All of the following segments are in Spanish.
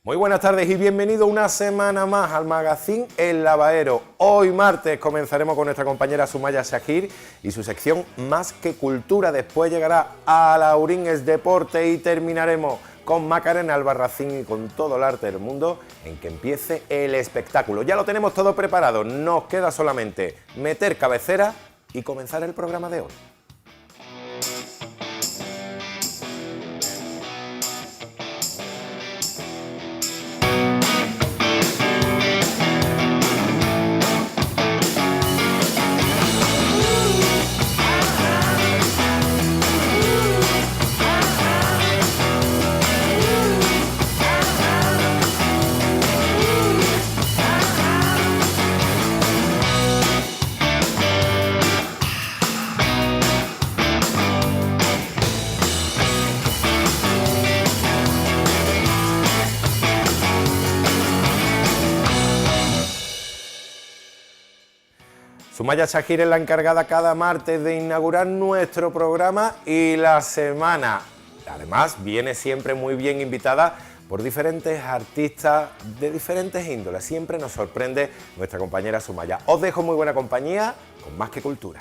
Muy buenas tardes y bienvenido una semana más al Magazín El Lavadero. Hoy martes comenzaremos con nuestra compañera Sumaya Shahir y su sección Más que Cultura. Después llegará a Laurín es Deporte y terminaremos con Macarena Albarracín y con todo el arte del mundo en que empiece el espectáculo. Ya lo tenemos todo preparado, nos queda solamente meter cabecera y comenzar el programa de hoy. Sumaya Shahir es la encargada cada martes de inaugurar nuestro programa y la semana. Además, viene siempre muy bien invitada por diferentes artistas de diferentes índoles. Siempre nos sorprende nuestra compañera Sumaya. Os dejo muy buena compañía con Más que Cultura.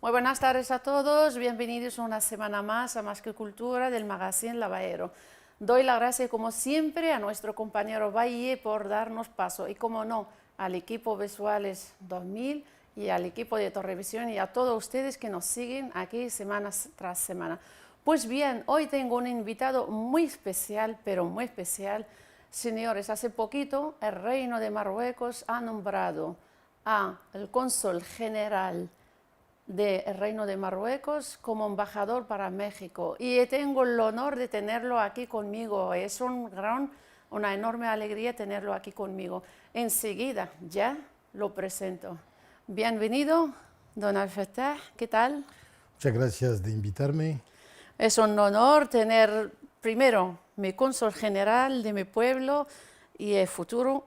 Muy buenas tardes a todos, bienvenidos una semana más a Más que Cultura del Magazín El Lavadero. Doy la gracia como siempre a nuestro compañero Valle por darnos paso y como no al equipo Visuales 2000 y al equipo de Torrevisión y a todos ustedes que nos siguen aquí semana tras semana. Pues bien, hoy tengo un invitado muy especial, pero muy especial. Señores, hace poquito el Reino de Marruecos ha nombrado al cónsul general del Reino de Marruecos como embajador para México y tengo el honor de tenerlo aquí conmigo. Es una enorme alegría tenerlo aquí conmigo. Enseguida ya lo presento. Bienvenido, don Al-Fattah, ¿qué tal? Muchas gracias de invitarme. Es un honor tener primero mi cónsul general de mi pueblo y el futuro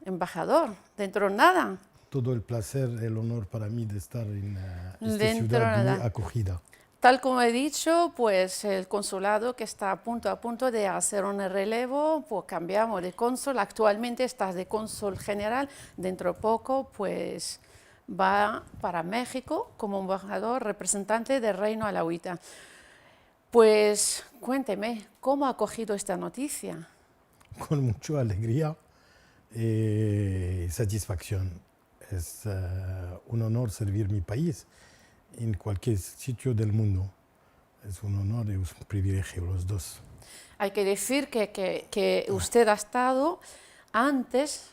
embajador, dentro de nada. Todo el placer, el honor para mí de estar en esta ciudad muy acogida. Tal como he dicho, pues el consulado que está a punto de hacer un relevo, pues cambiamos de cónsul. Actualmente estás de cónsul general, dentro de poco pues va para México como embajador representante del Reino Alauita. Pues cuénteme, ¿cómo ha acogido esta noticia? Con mucha alegría y satisfacción. Es un honor servir mi país en cualquier sitio del mundo. Es un honor y un privilegio los dos. Hay que decir que usted ha estado antes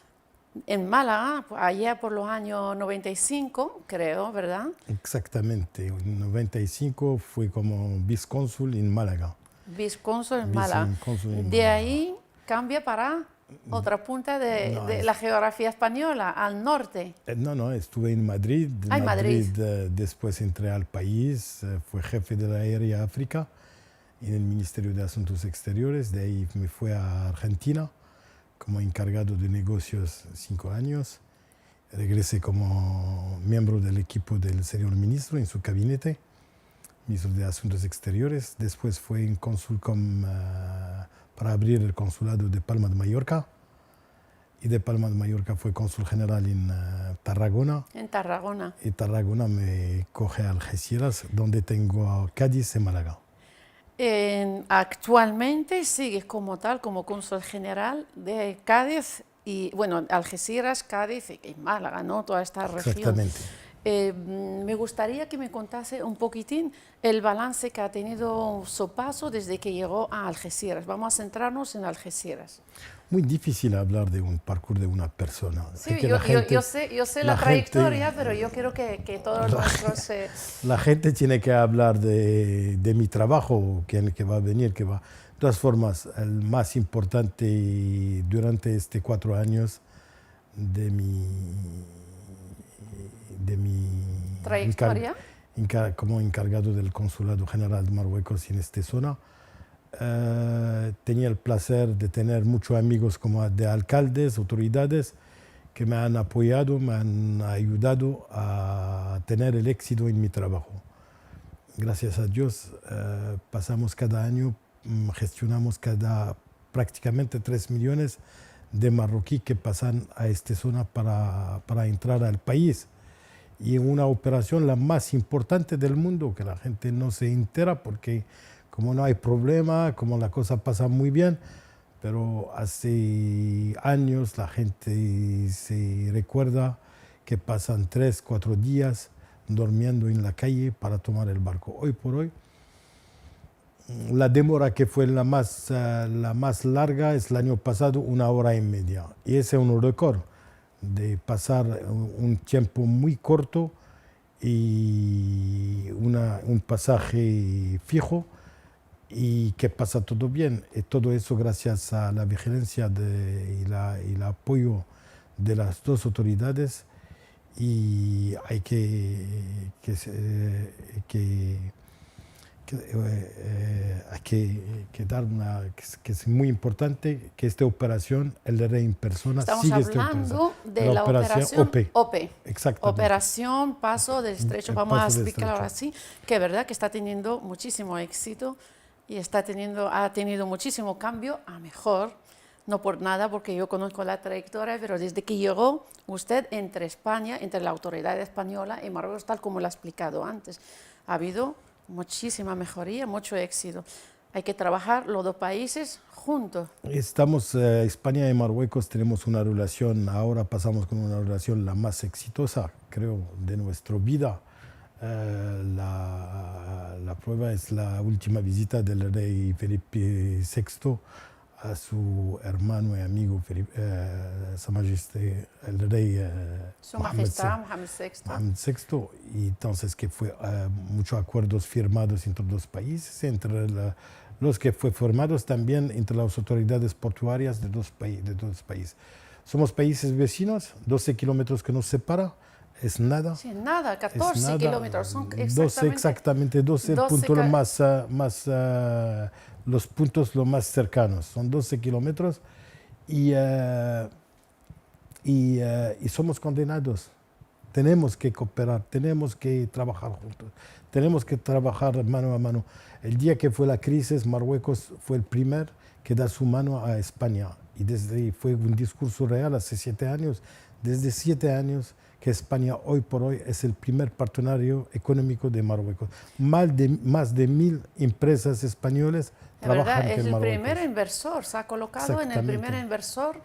en Málaga, allá por los años 95, creo, ¿verdad? Exactamente. En 95 fui como vicecónsul en Málaga. Vicecónsul en Málaga. De ahí cambia para otra punta de la geografía española, al norte. No, estuve en Madrid. En Madrid. Después entré al país, fui jefe de la Aérea África en el Ministerio de Asuntos Exteriores. De ahí me fui a Argentina como encargado de negocios 5 años. Regresé como miembro del equipo del señor ministro en su gabinete, ministro de Asuntos Exteriores. Después fui cónsul para abrir el consulado de Palma de Mallorca. Y de Palma de Mallorca fue cónsul general en Tarragona. En Tarragona. Y Tarragona me coge a Algeciras, donde tengo a Cádiz y Málaga. Actualmente sigues como tal, como cónsul general de Cádiz y, bueno, Algeciras, Cádiz y Málaga, ¿no? Toda esta región. Exactamente. Me gustaría que me contase un poquitín el balance que ha tenido su paso desde que llegó a Algeciras. Vamos a centrarnos en Algeciras. Muy difícil hablar de un parkour de una persona. Sí, yo sé la trayectoria, pero yo quiero que todos nosotros... La gente tiene que hablar de mi trabajo, que va a venir, que va... De todas formas, el más importante durante estos 4 años de mi trayectoria como encargado del Consulado General de Marruecos en esta zona, tenía el placer de tener muchos amigos como de alcaldes, autoridades, que me han apoyado, me han ayudado a tener el éxito en mi trabajo. Gracias a Dios, pasamos cada año, gestionamos prácticamente 3 millones de marroquíes que pasan a esta zona para entrar al país. Y una operación la más importante del mundo, que la gente no se entera porque como no hay problema, como la cosa pasa muy bien, pero hace años la gente se recuerda que pasan 3, 4 días durmiendo en la calle para tomar el barco. Hoy por hoy, la demora que fue la más larga es el año pasado, 1 hora y media. Y ese es un récord de pasar un tiempo muy corto y un pasaje fijo y que pasa todo bien. Y todo eso gracias a la vigilancia y el apoyo de las dos autoridades. Y hay que dar que es muy importante que esta operación, el rey en persona, Estamos sigue hablando de la operación OPE. Exactamente. Operación Paso del Estrecho. Vamos a Paso del explicar ahora Estrecho. sí, que es verdad que está teniendo muchísimo éxito y ha tenido muchísimo cambio a mejor. No por nada, porque yo conozco la trayectoria, pero desde que llegó usted entre España, entre la autoridad española y Marruecos, tal como lo ha explicado antes, ha habido muchísima mejoría, mucho éxito. Hay que trabajar los dos países juntos. Estamos, España y Marruecos tenemos una relación, ahora pasamos con una relación la más exitosa, creo, de nuestra vida. La prueba es la última visita del rey Felipe VI a su hermano y amigo, Su Majestad, el rey Su Majestad Mohamed VI. Mohamed VI, y entonces que fue muchos acuerdos firmados entre los países, entre los que fue firmados también entre las autoridades portuarias de dos países. Somos países vecinos, 12 kilómetros que nos separan, es nada. Sí, nada, 14 nada, kilómetros, son 12 puntos los puntos los más cercanos, son 12 kilómetros y somos condenados. Tenemos que cooperar, tenemos que trabajar juntos, tenemos que trabajar mano a mano. El día que fue la crisis, Marruecos fue el primer que da su mano a España y fue un discurso real hace 7 años. Desde 7 años que España hoy por hoy es el primer partenario económico de Marruecos. Más de 1.000 empresas españolas trabajan en Marruecos. Es el primer inversor, se ha colocado en el primer inversor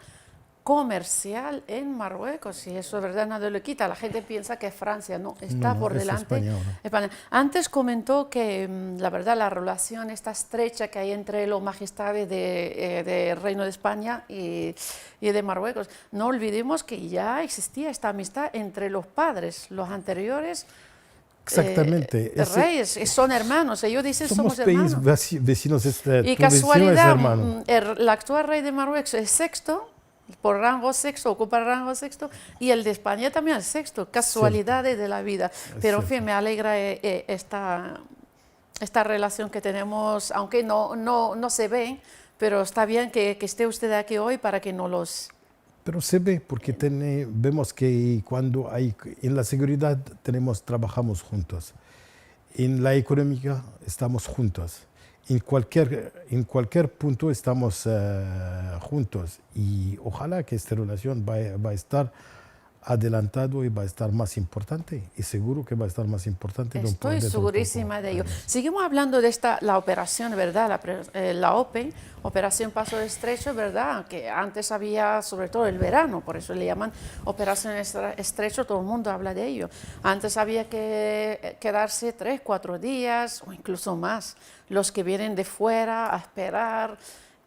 comercial en Marruecos, y eso es verdad, nadie lo quita. La gente piensa que es Francia, no, está por delante. España. Antes comentó que la verdad la relación está estrecha que hay entre los majestades del Reino de España y de Marruecos. No olvidemos que ya existía esta amistad entre los padres, los anteriores. Exactamente. Reyes, son hermanos, ellos dicen somos hermanos. Vecinos. Y casualidad, el actual rey de Marruecos es sexto, por rango sexto, ocupa el rango sexto, y el de España también es sexto, casualidades de la vida. Pero en fin, me alegra esta relación que tenemos, aunque no se ve, pero está bien que esté usted aquí hoy para que no los... Pero se ve, porque vemos que cuando en la seguridad trabajamos juntos, en la económica estamos juntos. En cualquier punto estamos juntos y ojalá que esta relación va a estar adelantado y va a estar más importante, y seguro que va a estar más importante. Estoy segurísima de ello. Seguimos hablando de la operación, ¿verdad? La OPE, Operación Paso del Estrecho, ¿verdad? Que antes había, sobre todo el verano, por eso le llaman Operación Estrecho, todo el mundo habla de ello. Antes había que quedarse 3, 4 días o incluso más. Los que vienen de fuera a esperar,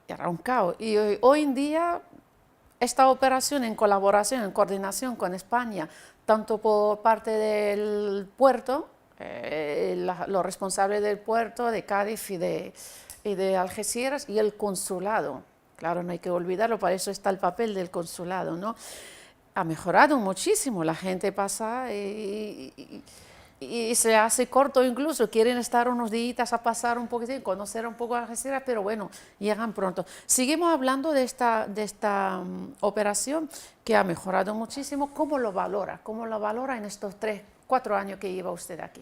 era un caos. Y hoy en día, esta operación en colaboración, en coordinación con España, tanto por parte del puerto, los responsables del puerto de Cádiz y de Algeciras, y el consulado. Claro, no hay que olvidarlo, para eso está el papel del consulado, ¿no? Ha mejorado muchísimo, la gente pasa y y se hace corto incluso, quieren estar unos días a pasar un poquitín, conocer un poco Algeciras, pero bueno, llegan pronto. Seguimos hablando de esta operación que ha mejorado muchísimo. ¿Cómo lo valora? ¿Cómo lo valora en estos 3, 4 años que lleva usted aquí?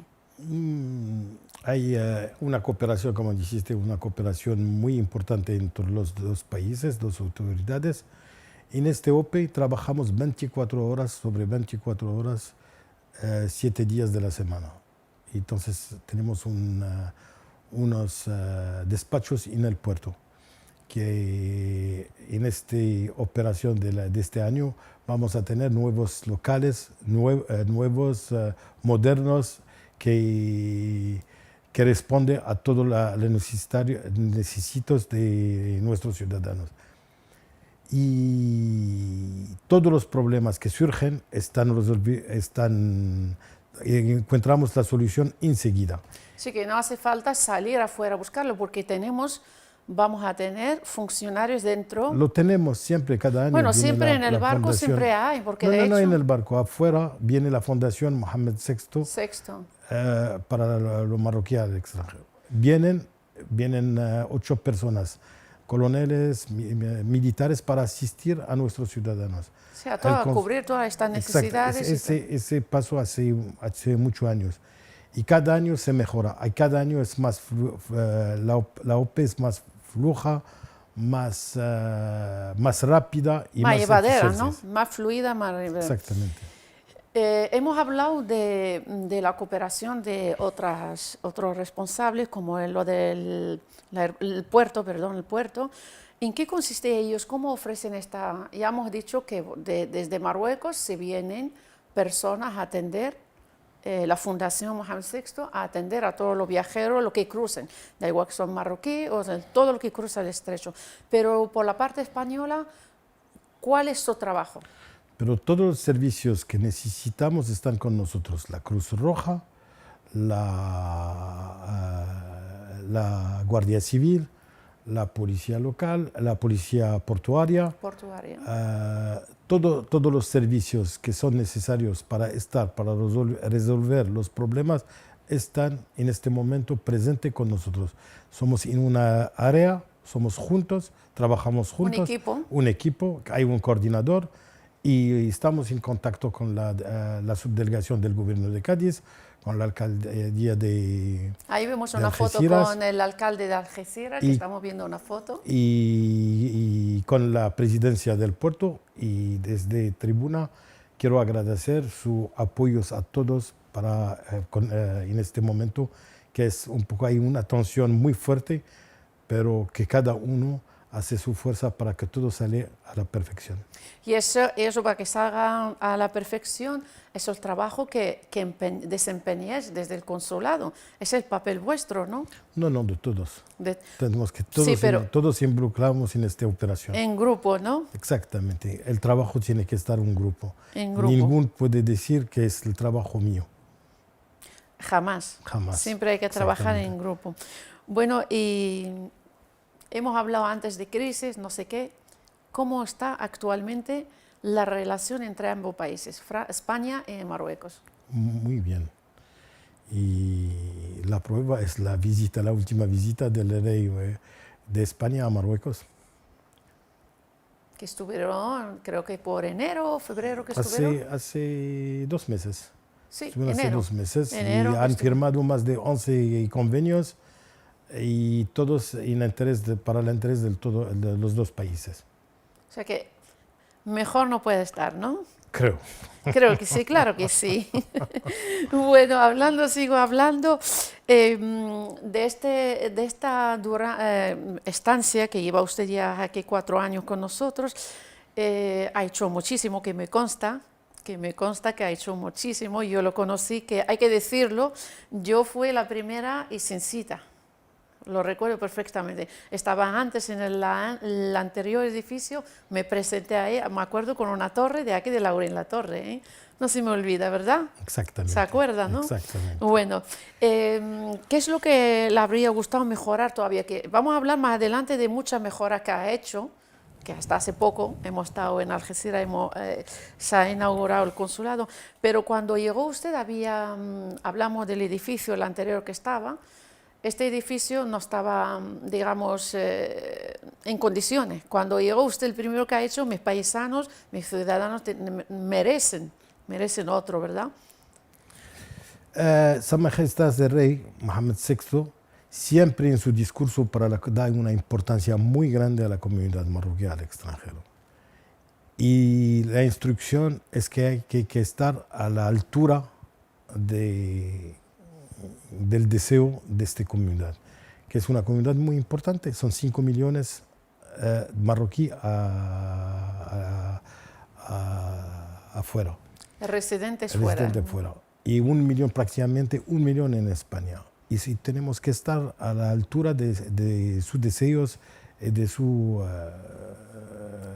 Hay una cooperación, como dijiste, una cooperación muy importante entre los dos países, dos autoridades. En este OPE trabajamos 24 horas sobre 24 horas, 7 días de la semana. Entonces tenemos unos despachos en el puerto, que en esta operación de este año vamos a tener nuevos locales, nuevos, modernos, que responde a todos los necesarios de nuestros ciudadanos. Y todos los problemas que surgen encontramos la solución enseguida. Sí, que no hace falta salir afuera a buscarlo, porque vamos a tener funcionarios dentro. Lo tenemos siempre, cada año. Bueno, siempre en el barco fundación. siempre hay, porque No en el barco, afuera viene la Fundación Mohamed VI. Para los marroquíes al extranjero. Vienen 8 personas, coroneles, militares, para asistir a nuestros ciudadanos. O sea, a cubrir todas estas necesidades. Ese paso hace muchos años. Y cada año se mejora. Cada año es más la OPE es más fluja, más rápida y más llevadera, ¿no? Más fluida, más llevadera. Exactamente. Hemos hablado de la cooperación de otros responsables, como lo del puerto, el puerto. ¿En qué consiste ellos? ¿Cómo ofrecen esta? Ya hemos dicho que desde Marruecos se vienen personas a atender, la Fundación Mohamed VI, a atender a todos los viajeros, los que crucen, da igual que son marroquíes, o sea, todo lo que cruza el estrecho. Pero por la parte española, ¿cuál es su trabajo? Pero todos los servicios que necesitamos están con nosotros. La Cruz Roja, la Guardia Civil, la Policía Local, la Policía Portuaria. Todos los servicios que son necesarios para resolver los problemas están en este momento presentes con nosotros. Somos en una área, somos juntos, trabajamos juntos. Un equipo, hay un coordinador. Y estamos en contacto con la subdelegación del gobierno de Cádiz, con la alcaldía de Ahí vemos una foto con el alcalde de Algeciras, que estamos viendo una foto. Y con la presidencia del puerto. Y desde tribuna quiero agradecer su apoyo a todos en este momento, que es un poco, hay una tensión muy fuerte, pero que cada uno hace su fuerza para que todo salga a la perfección. Y eso para que salga a la perfección, es el trabajo que desempeñáis desde el consulado. Es el papel vuestro, ¿no? No, de todos. Tenemos que todos involucramos en esta operación. En grupo, ¿no? Exactamente. El trabajo tiene que estar en grupo. En grupo. Ningún puede decir que es el trabajo mío. Jamás. Siempre hay que trabajar en grupo. Bueno, y hemos hablado antes de crisis, no sé qué. ¿Cómo está actualmente la relación entre ambos países, España y Marruecos? Muy bien. Y la prueba es la última visita del rey de España a Marruecos. Que estuvieron, creo que por enero o febrero que estuvieron. Hace 2 meses. Sí, estuvieron hace 2 meses y han firmado más de 11 convenios, y todos para el interés de los dos países. O sea que mejor no puede estar, ¿no? Creo. Creo que sí, claro que sí. Bueno, sigo hablando de esta estancia que lleva usted ya aquí 4 años con nosotros. Ha hecho muchísimo, que me consta que ha hecho muchísimo. Yo lo conocí, que hay que decirlo, yo fui la primera y sin cita. Lo recuerdo perfectamente. Estaba antes en el anterior edificio, me presenté ahí, me acuerdo, con una torre de aquí de Laurín la Torre, ¿eh? No se me olvida, ¿verdad? Exactamente. ¿Se acuerda, no? Exactamente. Bueno, ¿qué es lo que le habría gustado mejorar todavía? Que vamos a hablar más adelante de muchas mejoras que ha hecho, que hasta hace poco hemos estado en Algeciras, se ha inaugurado el consulado, pero cuando llegó usted hablamos del edificio, el anterior que estaba. Este edificio no estaba, digamos, en condiciones. Cuando llegó usted, el primero que ha hecho, mis paisanos, mis ciudadanos merecen otro, ¿verdad? Sa Majestad el Rey Mohammed VI siempre en su discurso da una importancia muy grande a la comunidad marroquí al extranjero. Y la instrucción es que hay que estar a la altura del deseo de esta comunidad, que es una comunidad muy importante, son 5 millones marroquí afuera. Residentes fuera. Y prácticamente 1 millón en España. Y si tenemos que estar a la altura de sus deseos y de sus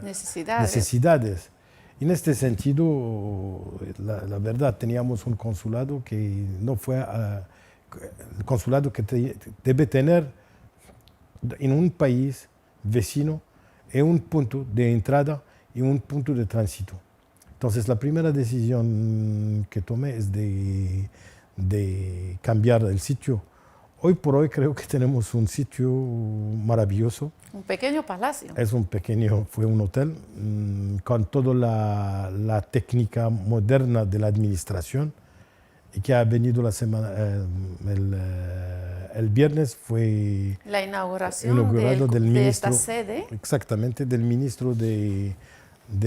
necesidades. En este sentido, la verdad, teníamos un consulado que no fue el consulado que debe tener en un país vecino un punto de entrada y un punto de tránsito. Entonces, la primera decisión que tomé es de cambiar el sitio. Hoy por hoy creo que tenemos un sitio maravilloso. Un pequeño palacio. Fue un hotel con toda la técnica moderna de la administración y que ha venido el viernes fue la inauguración de esta sede. Exactamente, del ministro de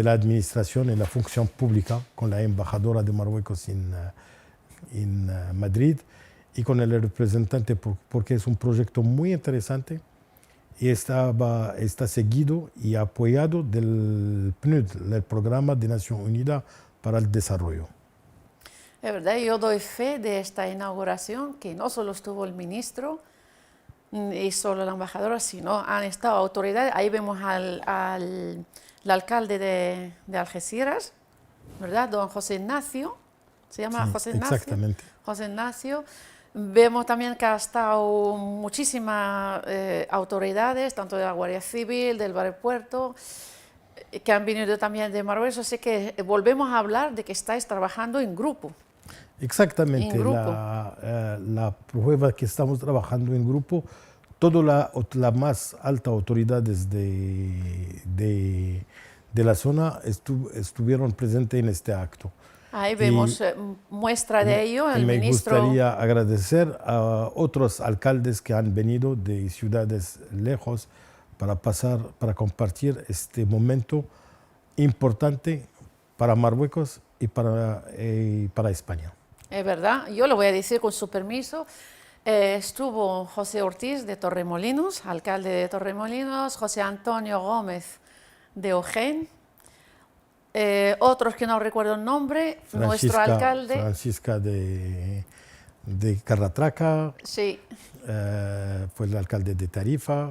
la Administración y la Función Pública con la embajadora de Marruecos en Madrid y con el representante porque es un proyecto muy interesante y está seguido y apoyado del PNUD, el Programa de Naciones Unidas para el Desarrollo. Es verdad, yo doy fe de esta inauguración, que no solo estuvo el ministro y solo la embajadora, sino han estado autoridades. Ahí vemos al alcalde de Algeciras, ¿verdad? Don José Ignacio, se llama Sí, José Ignacio. Exactamente. José Ignacio. Vemos también que ha estado muchísimas autoridades, tanto de la Guardia Civil, del aeropuerto, que han venido también de Marruecos, así que volvemos a hablar de que estáis trabajando en grupo. Exactamente, la prueba que estamos trabajando en grupo, todas las más altas autoridades de la zona estuvieron presentes en este acto. Ahí vemos muestra de ello, el ministro. Me gustaría agradecer a otros alcaldes que han venido de ciudades lejos para compartir este momento importante para Marruecos y para España. Es verdad, yo lo voy a decir con su permiso. Estuvo José Ortiz de Torremolinos, alcalde de Torremolinos, José Antonio Gómez de Ojén, otros que no recuerdo el nombre, nuestro alcalde. Francisca de Carratraca. Sí. Fue el alcalde de Tarifa.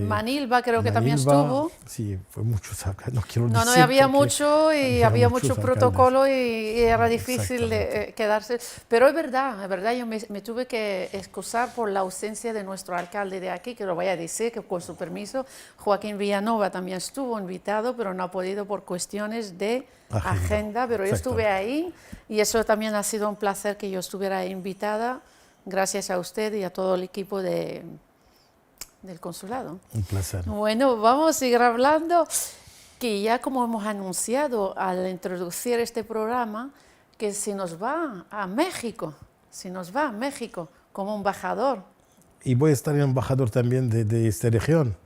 Manilva creo que también estuvo. Sí, fue muchos alcaldes, no quiero decir. No, había mucho y había mucho protocolo y era difícil quedarse. Pero es verdad, yo me tuve que excusar por la ausencia de nuestro alcalde de aquí, que lo voy a decir, que con su permiso, Joaquín Villanova también estuvo invitado, pero no ha podido por cuestiones de agenda, pero yo estuve ahí y eso también ha sido un placer que yo estuviera ahí invitada. Gracias a usted y a todo el equipo del consulado. Un placer. Bueno, vamos a seguir hablando, que ya como hemos anunciado al introducir este programa, que se nos va a México como embajador. Y voy a estar embajador también de esta región,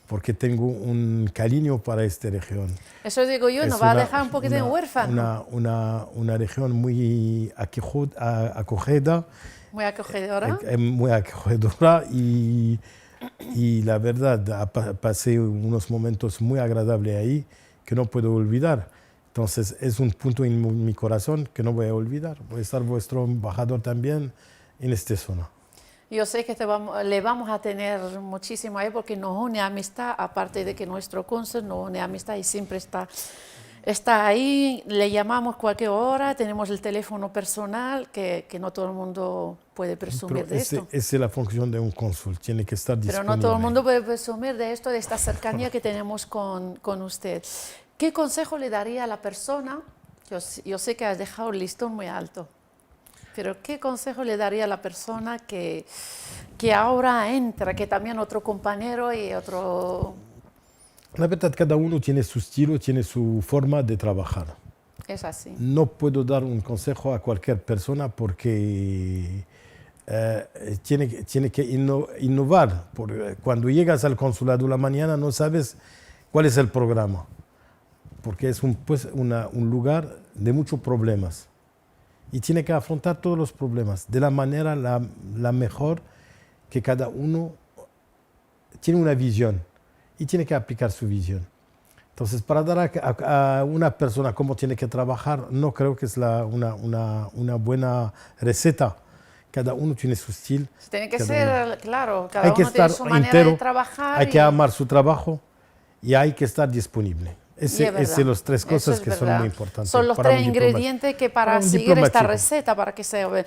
porque tengo un cariño para esta región. Eso digo yo, nos va a dejar un poquito en huérfano. Una región muy acogida. Muy acogedora. Muy acogedora y la verdad, pasé unos momentos muy agradables ahí que no puedo olvidar. Entonces es un punto en mi corazón que no voy a olvidar. Voy a estar vuestro embajador también en esta zona. Yo sé que le vamos a tener muchísimo ahí porque nos une amistad, aparte de que nuestro cónsul nos une amistad y siempre está está ahí, le llamamos cualquier hora, tenemos el teléfono personal, que no todo el mundo puede presumir de esto. Esa es la función de un cónsul, tiene que estar disponible. Pero no todo el mundo puede presumir de esto, de esta cercanía que tenemos con usted. ¿Qué consejo le daría a la persona? Yo sé que has dejado el listón muy alto, pero ¿qué consejo le daría a la persona que ahora entra, que también otro compañero y otro... La verdad, cada uno tiene su estilo, tiene su forma de trabajar. Es así. No puedo dar un consejo a cualquier persona porque tiene que innovar. Cuando llegas al consulado la mañana no sabes cuál es el programa, porque es un lugar de muchos problemas. Y tiene que afrontar todos los problemas de la manera la mejor, que cada uno tiene una visión y tiene que aplicar su visión. Entonces, para dar a una persona cómo tiene que trabajar, no creo que es una buena receta. Cada uno tiene su estilo. Tiene que ser, claro, cada hay que uno tiene estar su manera entero, de trabajar. hay que amar su trabajo y hay que estar disponible. Esas son las tres cosas que son muy importantes. Son los tres ingredientes que para seguir esta receta, para que sea... Don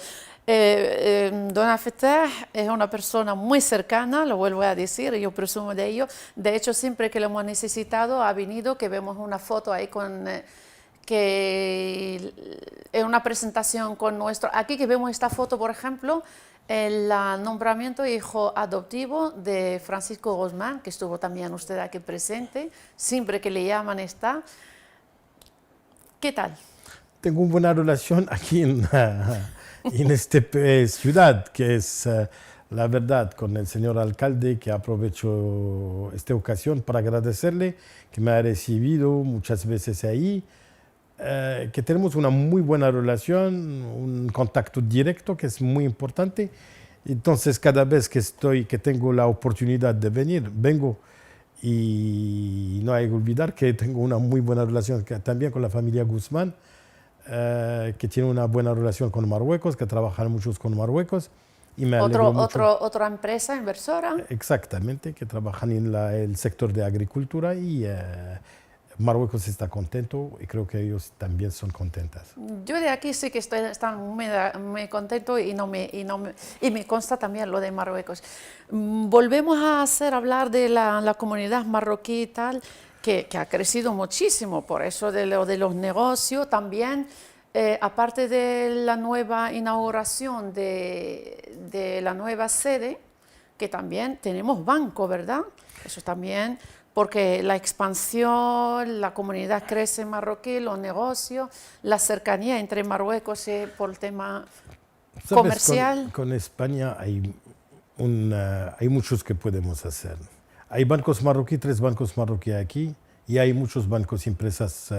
Abdelfatah es una persona muy cercana, lo vuelvo a decir, yo presumo de ello. De hecho, siempre que lo hemos necesitado ha venido, que vemos una foto ahí con... que es una presentación con nuestro... Aquí que vemos esta foto, por ejemplo, el nombramiento hijo adoptivo de Francisco Guzmán, que estuvo también usted aquí presente, siempre que le llaman está. ¿Qué tal? Tengo una buena relación aquí en esta ciudad, que es la verdad, con el señor alcalde, que aprovecho esta ocasión para agradecerle, que me ha recibido muchas veces ahí, que tenemos una muy buena relación, un contacto directo que es muy importante. Entonces, cada vez que tengo la oportunidad de venir, vengo. Y no hay que olvidar que tengo una muy buena relación también con la familia Guzmán, que tiene una buena relación con Marruecos, que trabajan muchos con Marruecos. Y me alegro mucho. ¿Otra empresa inversora? Exactamente, que trabajan en el sector de agricultura y Marruecos está contento y creo que ellos también son contentas. Yo de aquí sí que están muy contento y me consta también lo de Marruecos. Volvemos a hablar de la comunidad marroquí y tal, que ha crecido muchísimo, por eso de los negocios también. Aparte de la nueva inauguración de la nueva sede, que también tenemos banco, ¿verdad? Eso también, porque la expansión, la comunidad crece en marroquí, los negocios, la cercanía entre Marruecos y por el tema comercial. Con España hay muchos que podemos hacer. Hay bancos marroquíes, 3 bancos marroquíes aquí, y hay muchos bancos y empresas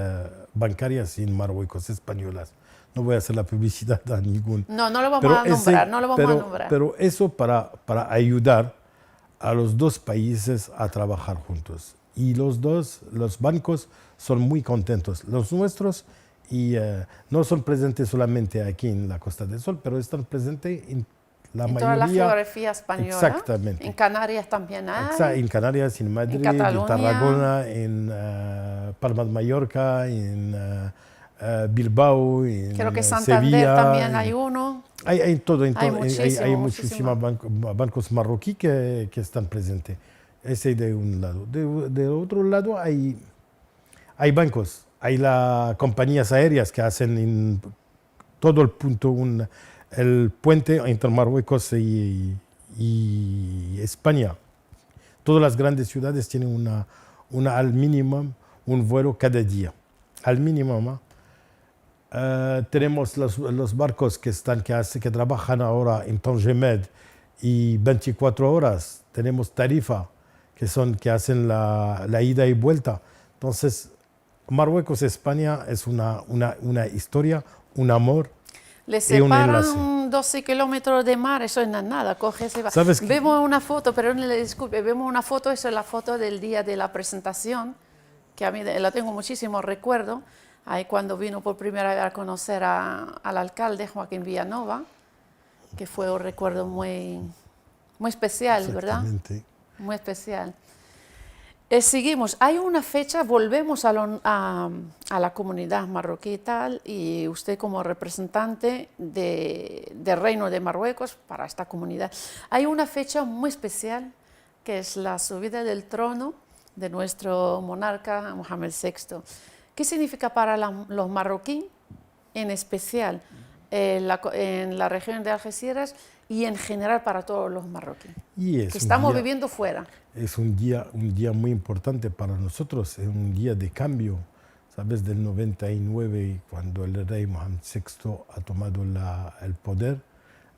bancarias en Marruecos, españolas. No voy a hacer la publicidad a ningún. No lo vamos a nombrar, Pero eso para ayudar a los dos países a trabajar juntos. Y los bancos son muy contentos. Los nuestros y no son presentes solamente aquí en la Costa del Sol, pero están presentes en la mayoría. Toda la geografía española. Exactamente. En Canarias también hay. En Canarias, en Madrid, en Tarragona, en Palma de Mallorca, en Bilbao, en creo que Santander Sevilla, también hay uno. Hay todo, hay muchísimos bancos marroquíes que están presentes. Ese de un lado. De otro lado hay bancos, hay las compañías aéreas que hacen en todo el punto el puente entre Marruecos y España. Todas las grandes ciudades tienen al mínimo un vuelo cada día. Al mínimo. Tenemos los barcos que trabajan ahora en Tangemed y 24 horas. Tenemos Tarifa, que hacen la ida y vuelta. Entonces, Marruecos, España es una historia, un amor. Le separan 12 kilómetros de mar, eso no es nada, coge, se va. Vemos una foto, pero no le disculpe, vemos una foto, esa es la foto del día de la presentación, que a mí la tengo muchísimo recuerdo. Ahí cuando vino por primera vez a conocer al alcalde Joaquín Villanova, que fue un recuerdo muy especial, ¿verdad? Muy especial. Seguimos, hay una fecha, volvemos a la comunidad marroquí y tal, y usted como representante del Reino de Marruecos para esta comunidad. Hay una fecha muy especial, que es la subida del trono de nuestro monarca Mohamed VI. ¿Qué significa para los marroquíes, en especial en la región de Algeciras y en general para todos los marroquíes que estamos viviendo fuera? Es un día muy importante para nosotros, es un día de cambio. Sabes, del 99, cuando el rey Mohamed VI ha tomado el poder,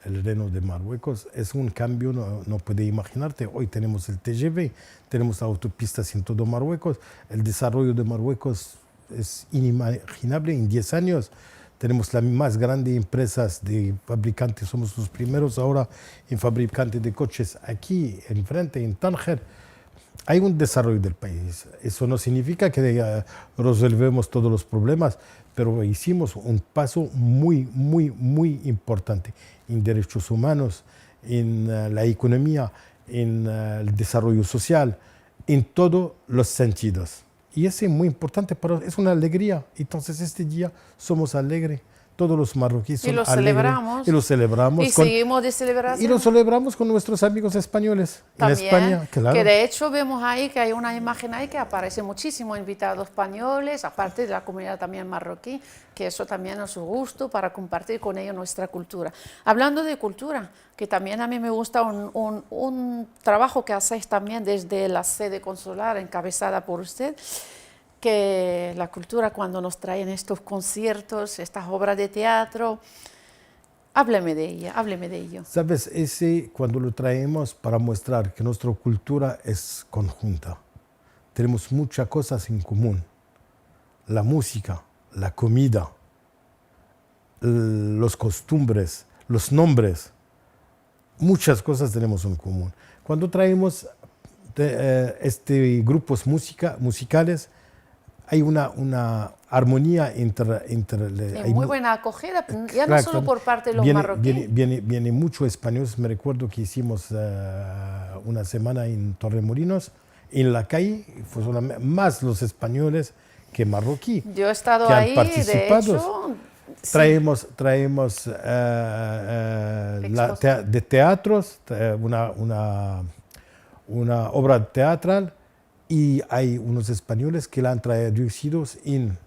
el reino de Marruecos, es un cambio, no puedes imaginarte. Hoy tenemos el TGV, tenemos autopistas en todo Marruecos, el desarrollo de Marruecos es inimaginable en 10 años. Tenemos las más grandes empresas de fabricantes, somos los primeros ahora en fabricantes de coches aquí, enfrente, en Tánger. Hay un desarrollo del país. Eso no significa que resolvemos todos los problemas, pero hicimos un paso muy, muy, muy importante en derechos humanos, en la economía, en el desarrollo social, en todos los sentidos. Y eso es muy importante, pero es una alegría. Entonces este día somos alegres. Todos los marroquíes son alegres. Y lo celebramos. Y seguimos de celebración. Y lo celebramos con nuestros amigos españoles. También, en España, claro. Que de hecho vemos ahí que hay una imagen ahí que aparece muchísimos invitados españoles, aparte de la comunidad también marroquí, que eso también es su gusto para compartir con ellos nuestra cultura. Hablando de cultura, que también a mí me gusta un trabajo que hacéis también desde la sede consular encabezada por usted, que la cultura cuando nos traen estos conciertos, estas obras de teatro, hábleme de ella, hábleme de ello. Sabes, cuando lo traemos para mostrar que nuestra cultura es conjunta, tenemos muchas cosas en común, la música, la comida, los costumbres, los nombres, muchas cosas tenemos en común. Cuando traemos grupos musicales, hay una armonía entre hay muy buena acogida, ya no solo por parte de los marroquíes. Viene muchos españoles. Me recuerdo que hicimos una semana en Torremolinos, en la calle, fueron más los españoles que marroquíes. Yo he estado que ahí, han participado. de hecho. Traemos de teatros, una obra teatral, y hay unos españoles que la han traducido en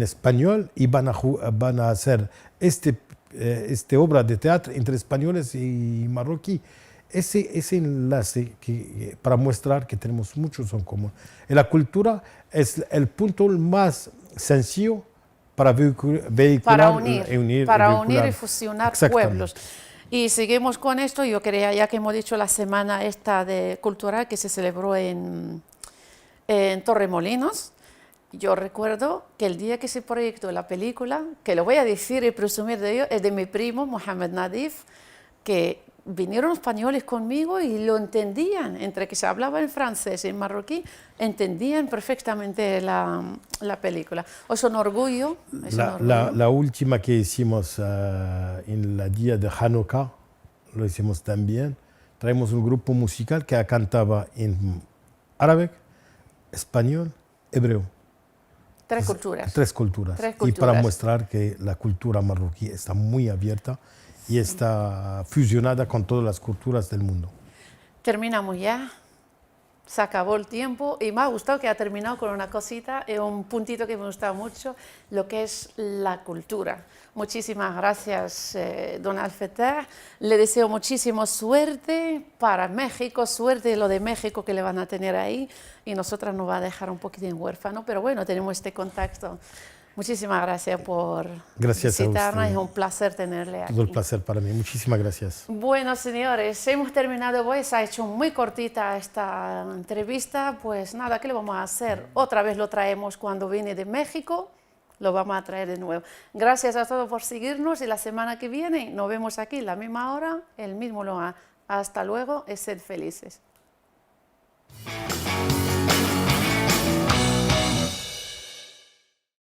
español y van a hacer esta obra de teatro entre españoles y marroquí. Ese enlace para mostrar que tenemos muchos en común. Y la cultura es el punto más sencillo para vehicular, unir y fusionar pueblos. Y seguimos con esto. Yo quería, ya que hemos dicho la semana esta de cultural que se celebró en Torremolinos, yo recuerdo que el día que se proyectó la película, que lo voy a decir y presumir de ello, es de mi primo Mohamed Nadif, que vinieron españoles conmigo y lo entendían, entre que se hablaba en francés y en marroquí, entendían perfectamente la película. Es un orgullo. La última que hicimos en el día de Hanukkah, lo hicimos también. Traemos un grupo musical que cantaba en árabe, español, hebreo. Tres culturas. Tres culturas. Y para mostrar que la cultura marroquí está muy abierta y está fusionada con todas las culturas del mundo. Terminamos ya. Se acabó el tiempo y me ha gustado que ha terminado con una cosita, un puntito que me gusta mucho, lo que es la cultura. Muchísimas gracias, don Al-Fatah. Le deseo muchísima suerte para México, suerte de lo de México que le van a tener ahí, y nosotras nos va a dejar un poquitín huérfano, pero bueno, tenemos este contacto. Muchísimas gracias por visitarnos, es un placer tenerle aquí. Todo el placer para mí, muchísimas gracias. Bueno, señores, hemos terminado hoy, se ha hecho muy cortita esta entrevista, pues nada, ¿qué le vamos a hacer? Otra vez lo traemos cuando viene de México, lo vamos a traer de nuevo. Gracias a todos por seguirnos y la semana que viene nos vemos aquí, la misma hora, el mismo lugar. Hasta luego y sed felices.